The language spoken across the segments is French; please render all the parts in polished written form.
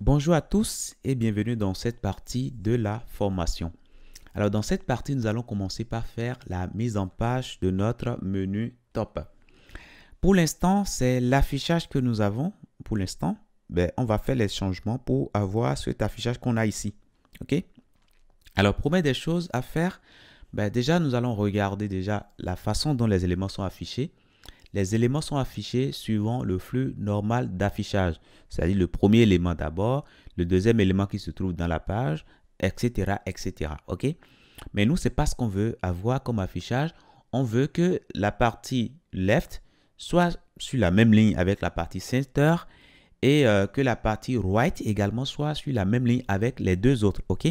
Bonjour à tous et bienvenue dans cette partie de la formation. Alors dans cette partie, nous allons commencer par faire la mise en page de notre menu top. Pour l'instant, c'est l'affichage que nous avons. Pour l'instant, on va faire les changements pour avoir cet affichage qu'on a ici. OK? Alors, première des choses à faire, déjà nous allons regarder déjà la façon dont les éléments sont affichés. Les éléments sont affichés suivant le flux normal d'affichage, c'est-à-dire le premier élément d'abord, le deuxième élément qui se trouve dans la page, etc., etc. OK? Mais nous, ce n'est pas ce qu'on veut avoir comme affichage. On veut que la partie left soit sur la même ligne avec la partie center et que la partie right également soit sur la même ligne avec les deux autres. OK?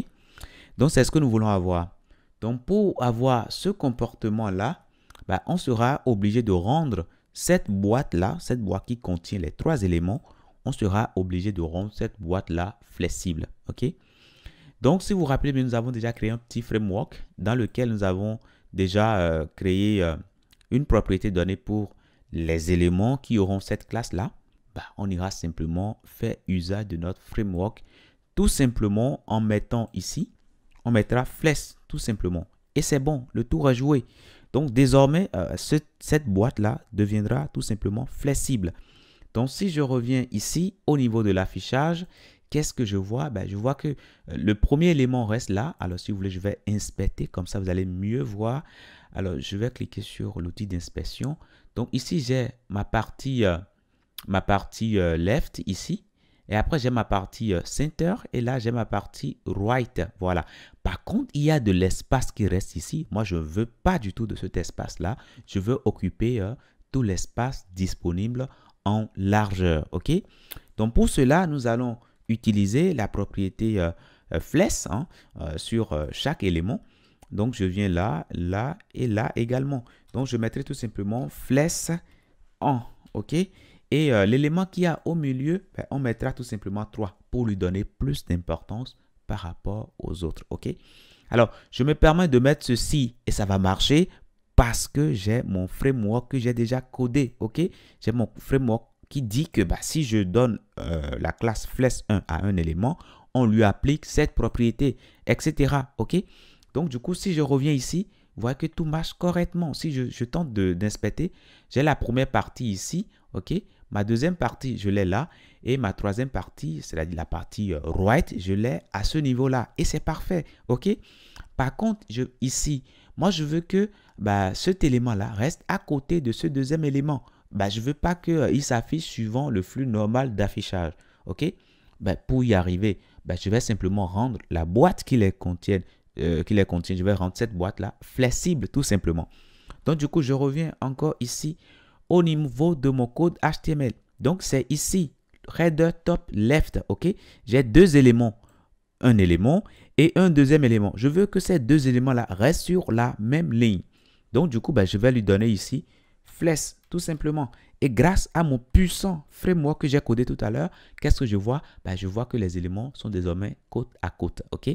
Donc, c'est ce que nous voulons avoir. Donc, pour avoir ce comportement-là, on sera obligé de rendre cette boîte-là, cette boîte qui contient les trois éléments, on sera obligé de rendre cette boîte-là flexible. OK? Donc, si vous vous rappelez bien, nous avons déjà créé un petit framework dans lequel nous avons déjà créé une propriété donnée pour les éléments qui auront cette classe-là. On ira simplement faire usage de notre framework tout simplement en mettant ici, on mettra flex tout simplement. Et c'est bon, le tour est joué. Donc, désormais, cette boîte-là deviendra tout simplement flexible. Donc, si je reviens ici au niveau de l'affichage, qu'est-ce que je vois? Je vois que le premier élément reste là. Alors, si vous voulez, je vais inspecter. Comme ça, vous allez mieux voir. Alors, je vais cliquer sur l'outil d'inspection. Donc, ici, j'ai ma partie left ici. Et après, j'ai ma partie center et là, j'ai ma partie right. Voilà. Par contre, il y a de l'espace qui reste ici. Moi, je ne veux pas du tout de cet espace-là. Je veux occuper tout l'espace disponible en largeur. OK? Donc, pour cela, nous allons utiliser la propriété flex sur chaque élément. Donc, je viens là, là et là également. Donc, je mettrai tout simplement flex en. OK? Et l'élément qu'il y a au milieu, on mettra tout simplement 3 pour lui donner plus d'importance par rapport aux autres. OK? Alors, je me permets de mettre ceci et ça va marcher parce que j'ai mon framework que j'ai déjà codé. OK? J'ai mon framework qui dit que si je donne la classe flex1 à un élément, on lui applique cette propriété, etc. OK? Donc, du coup, si je reviens ici, vous voyez que tout marche correctement. Si je tente d'inspecter, j'ai la première partie ici. OK? Ma deuxième partie, je l'ai là. Et ma troisième partie, c'est-à-dire la partie right, je l'ai à ce niveau-là. Et c'est parfait. OK? Par contre, ici, moi, je veux que cet élément-là reste à côté de ce deuxième élément. Je ne veux pas qu'il s'affiche suivant le flux normal d'affichage. OK? Pour y arriver, je vais simplement rendre la boîte qui les contient, je vais rendre cette boîte-là flexible tout simplement. Donc, du coup, je reviens encore ici au niveau de mon code HTML. Donc, c'est ici, header top left, OK? J'ai deux éléments, un élément et un deuxième élément. Je veux que ces deux éléments-là restent sur la même ligne. Donc, du coup, je vais lui donner ici flex, tout simplement. Et grâce à mon puissant framework que j'ai codé tout à l'heure, qu'est-ce que je vois? Je vois que les éléments sont désormais côte à côte, OK?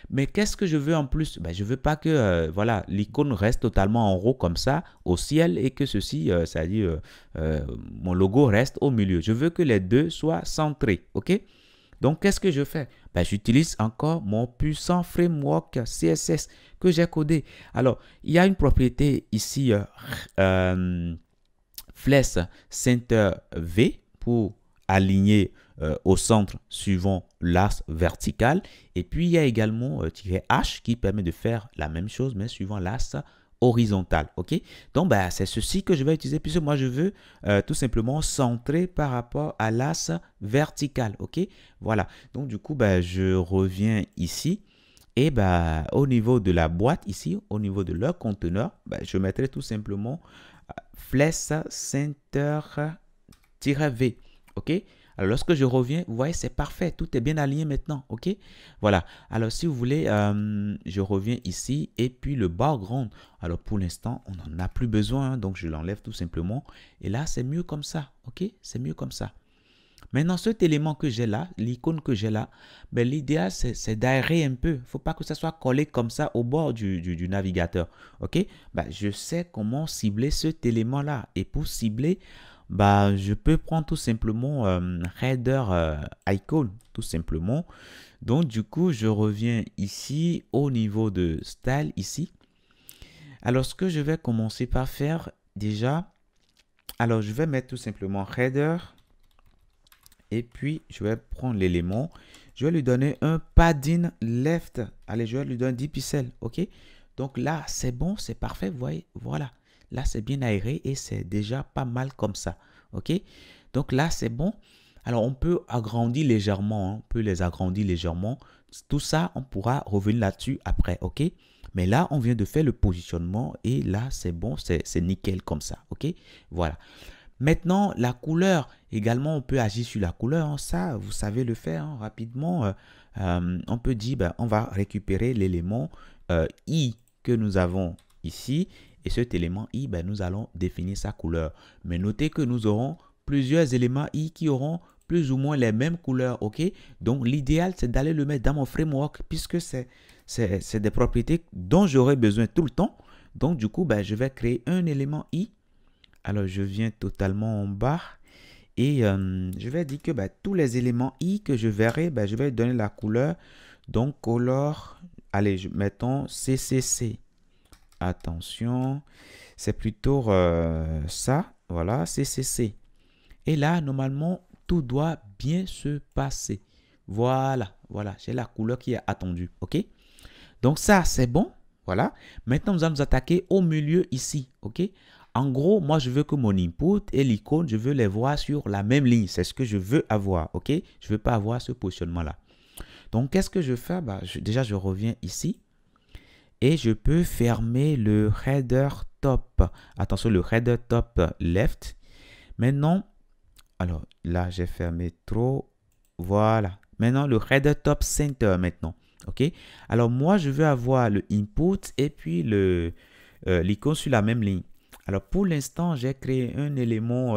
Mais qu'est-ce que je veux en plus? Je ne veux pas que voilà, l'icône reste totalement en haut comme ça au ciel et que ceci, c'est-à-dire mon logo reste au milieu. Je veux que les deux soient centrés. OK? Donc, qu'est-ce que je fais? J'utilise encore mon puissant framework CSS que j'ai codé. Alors, il y a une propriété ici, flex center V pour aligner au centre suivant l'axe vertical. Et puis, il y a également -H qui permet de faire la même chose, mais suivant l'axe horizontal. OK? Donc, c'est ceci que je vais utiliser puisque moi, je veux tout simplement centrer par rapport à l'axe vertical. OK? Voilà. Donc, du coup, je reviens ici. Et au niveau de la boîte ici, au niveau de leur conteneur, je mettrai tout simplement flex center-V. OK? Alors, lorsque je reviens, vous voyez, c'est parfait. Tout est bien aligné maintenant. OK? Voilà. Alors, si vous voulez, je reviens ici et puis le background. Alors, pour l'instant, on n'en a plus besoin. Donc, je l'enlève tout simplement. Et là, c'est mieux comme ça. OK? C'est mieux comme ça. Maintenant, cet élément que j'ai là, l'icône que j'ai là, l'idéal, c'est d'aérer un peu. Il ne faut pas que ça soit collé comme ça au bord du navigateur. OK? Je sais comment cibler cet élément-là. Et pour cibler, bah, je peux prendre tout simplement header icon, tout simplement. Donc, du coup, je reviens ici au niveau de style, ici. Alors, ce que je vais commencer par faire déjà, alors je vais mettre tout simplement header et puis je vais prendre l'élément. Je vais lui donner un padding left. Allez, je vais lui donner 10 pixels, ok? Donc là, c'est bon, c'est parfait, vous voyez, voilà. Là, c'est bien aéré et c'est déjà pas mal comme ça, ok? Donc là, c'est bon. Alors, on peut agrandir légèrement, hein, on peut les agrandir légèrement. Tout ça, on pourra revenir là-dessus après, ok? Mais là, on vient de faire le positionnement et là, c'est bon, c'est nickel comme ça, ok? Voilà. Maintenant, la couleur, également, on peut agir sur la couleur, hein. Ça, vous savez le faire hein, rapidement. On peut dire, ben, on va récupérer l'élément I que nous avons ici. Et cet élément I, ben, nous allons définir sa couleur. Mais notez que nous aurons plusieurs éléments I qui auront plus ou moins les mêmes couleurs, ok? Donc, l'idéal, c'est d'aller le mettre dans mon framework puisque c'est des propriétés dont j'aurai besoin tout le temps. Donc, du coup, ben, je vais créer un élément I. Alors, je viens totalement en bas et je vais dire que ben, tous les éléments I que je verrai, ben, je vais donner la couleur. Donc, color, allez, mettons CCC. Attention, c'est plutôt ça, voilà, CCC. Et là, normalement, tout doit bien se passer. Voilà, voilà, j'ai la couleur qui est attendue, ok? Donc ça, c'est bon, voilà. Maintenant, nous allons nous attaquer au milieu ici, ok? En gros, moi, je veux que mon input et l'icône, je veux les voir sur la même ligne. C'est ce que je veux avoir, ok? Je ne veux pas avoir ce positionnement-là. Donc, qu'est-ce que je fais? Bah, déjà, je reviens ici et je peux fermer le header top. Attention, le header top left. Maintenant, alors là, j'ai fermé trop. Voilà. Maintenant, le header top center maintenant. OK? Alors, moi, je veux avoir le input et puis l'icône sur la même ligne. Alors, pour l'instant, j'ai créé un élément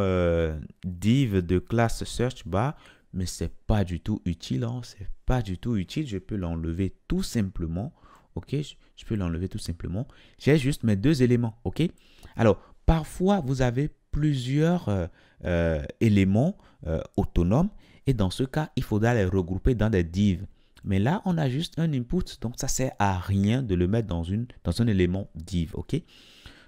div de classe search bar, mais ce n'est pas du tout utile. Hein, c'est pas du tout utile. Je peux l'enlever tout simplement. OK? Je peux l'enlever tout simplement. J'ai juste mes deux éléments. OK? Alors, parfois, vous avez plusieurs éléments autonomes. Et dans ce cas, il faudra les regrouper dans des divs. Mais là, on a juste un input. Donc, ça ne sert à rien de le mettre dans un élément div. OK?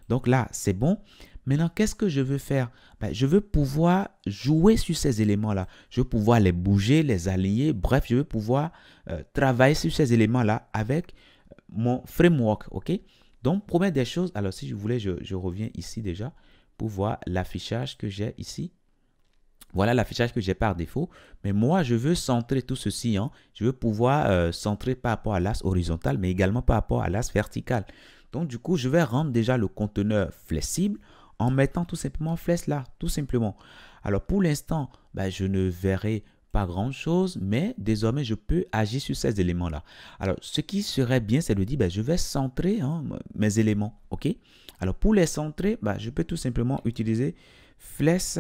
Donc là, c'est bon. Maintenant, qu'est-ce que je veux faire? Ben, je veux pouvoir jouer sur ces éléments-là. Je veux pouvoir les bouger, les aligner. Bref, je veux pouvoir travailler sur ces éléments-là avec mon framework. OK? Donc, première des choses, alors si je voulais, je reviens ici déjà pour voir l'affichage que j'ai ici. Voilà l'affichage que j'ai par défaut. Mais moi, je veux centrer tout ceci. Hein. Je veux pouvoir centrer par rapport à l'axe horizontal, mais également par rapport à l'axe vertical. Donc, du coup, je vais rendre déjà le conteneur flexible en mettant tout simplement flèche là, tout simplement. Alors, pour l'instant, ben, je ne verrai pas grand-chose, mais désormais, je peux agir sur ces éléments-là. Alors, ce qui serait bien, c'est de dire, ben, je vais centrer hein, mes éléments. OK? Alors, pour les centrer, ben, je peux tout simplement utiliser flèche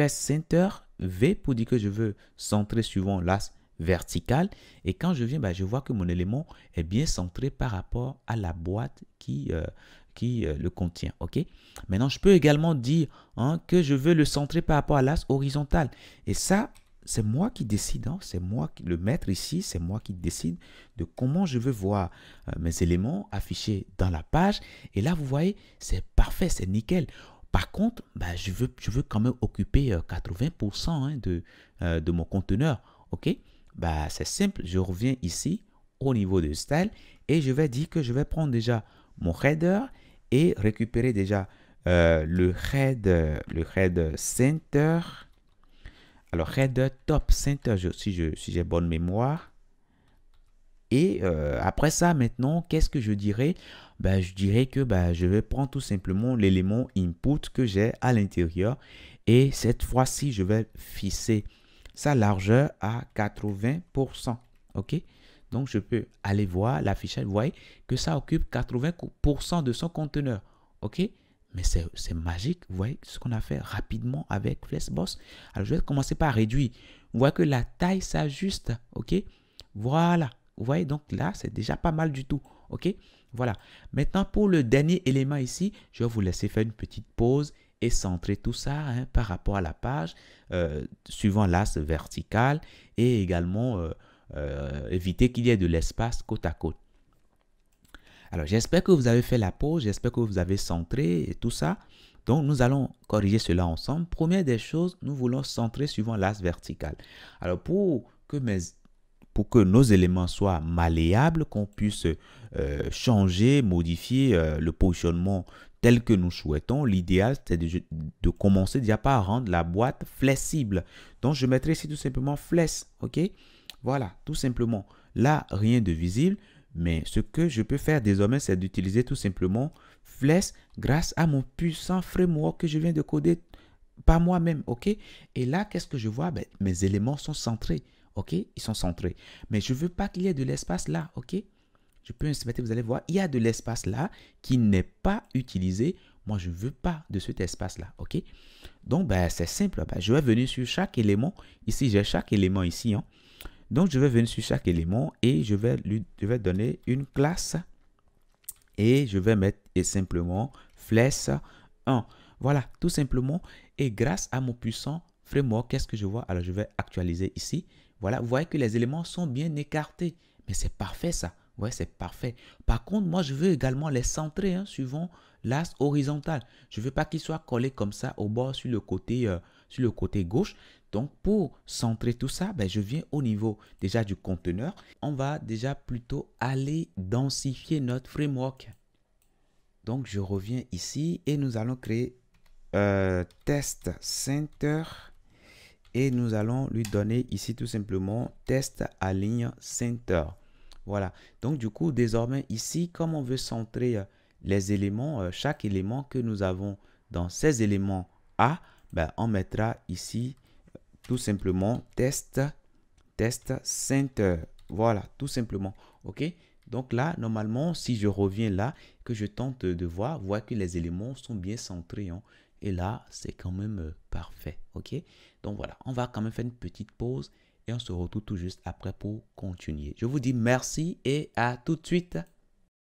center V pour dire que je veux centrer suivant l'axe vertical. Et quand je viens, ben, je vois que mon élément est bien centré par rapport à la boîte qui le contient. OK? Maintenant, je peux également dire hein, que je veux le centrer par rapport à l'axe horizontal. Et ça, c'est moi qui décide. Hein, c'est moi, le maître ici, c'est moi qui décide de comment je veux voir mes éléments affichés dans la page. Et là, vous voyez, c'est parfait, c'est nickel. Par contre, bah, je veux quand même occuper 80% hein, de mon conteneur. OK? Bah, c'est simple. Je reviens ici au niveau de style et je vais dire que je vais prendre déjà mon header et récupérer déjà le head center. Alors, header top center, si j'ai bonne mémoire. Et après ça, maintenant, qu'est-ce que je dirais? Ben, je dirais que ben, je vais prendre tout simplement l'élément input que j'ai à l'intérieur. Et cette fois-ci, je vais fixer sa largeur à 80%. OK? Donc, je peux aller voir l'affichage. Vous voyez que ça occupe 80% de son conteneur. OK? Mais c'est magique. Vous voyez ce qu'on a fait rapidement avec Flexbox. Alors, je vais commencer par réduire. Vous voyez que la taille s'ajuste. OK? Voilà. Vous voyez, donc là, c'est déjà pas mal du tout. OK? Voilà. Maintenant, pour le dernier élément ici, je vais vous laisser faire une petite pause et centrer tout ça hein, par rapport à la page, suivant l'axe vertical et également éviter qu'il y ait de l'espace côte à côte. Alors, j'espère que vous avez fait la pause, j'espère que vous avez centré et tout ça. Donc, nous allons corriger cela ensemble. Première des choses, nous voulons centrer suivant l'axe vertical. Alors, pour que nos éléments soient malléables, qu'on puisse changer, modifier le positionnement tel que nous souhaitons, l'idéal, c'est de commencer déjà par rendre la boîte flexible. Donc, je mettrai ici tout simplement flèche, ok? Voilà, tout simplement. Là, rien de visible. Mais ce que je peux faire désormais, c'est d'utiliser tout simplement Flex grâce à mon puissant framework que je viens de coder par moi-même, ok? Et là, qu'est-ce que je vois? Ben, mes éléments sont centrés, ok? Ils sont centrés. Mais je ne veux pas qu'il y ait de l'espace là, ok? Je peux inspecter, vous allez voir, il y a de l'espace là qui n'est pas utilisé. Moi, je ne veux pas de cet espace-là, ok? Donc, ben, c'est simple. Ben, je vais venir sur chaque élément. Ici, j'ai chaque élément ici, hein. Donc, je vais venir sur chaque élément et je vais donner une classe et je vais mettre simplement flèche 1. Voilà, tout simplement. Et grâce à mon puissant framework, qu'est-ce que je vois? Alors, je vais actualiser ici. Voilà, vous voyez que les éléments sont bien écartés. Mais c'est parfait ça. Ouais, c'est parfait. Par contre, moi, je veux également les centrer hein, suivant l'axe horizontal. Je ne veux pas qu'ils soient collés comme ça au bord sur le côté gauche. Donc, pour centrer tout ça, ben, je viens au niveau déjà du conteneur. On va déjà plutôt aller densifier notre framework. Donc, je reviens ici et nous allons créer test center et nous allons lui donner ici tout simplement test align center. Voilà. Donc, du coup, désormais ici, comme on veut centrer les éléments, chaque élément que nous avons dans ces éléments A, ben, on mettra ici tout simplement test center. Voilà, tout simplement. OK? Donc là, normalement, si je reviens là, que je tente de voir, vous voyez que les éléments sont bien centrés. Hein, et là, c'est quand même parfait. OK? Donc voilà, on va quand même faire une petite pause et on se retrouve tout juste après pour continuer. Je vous dis merci et à tout de suite.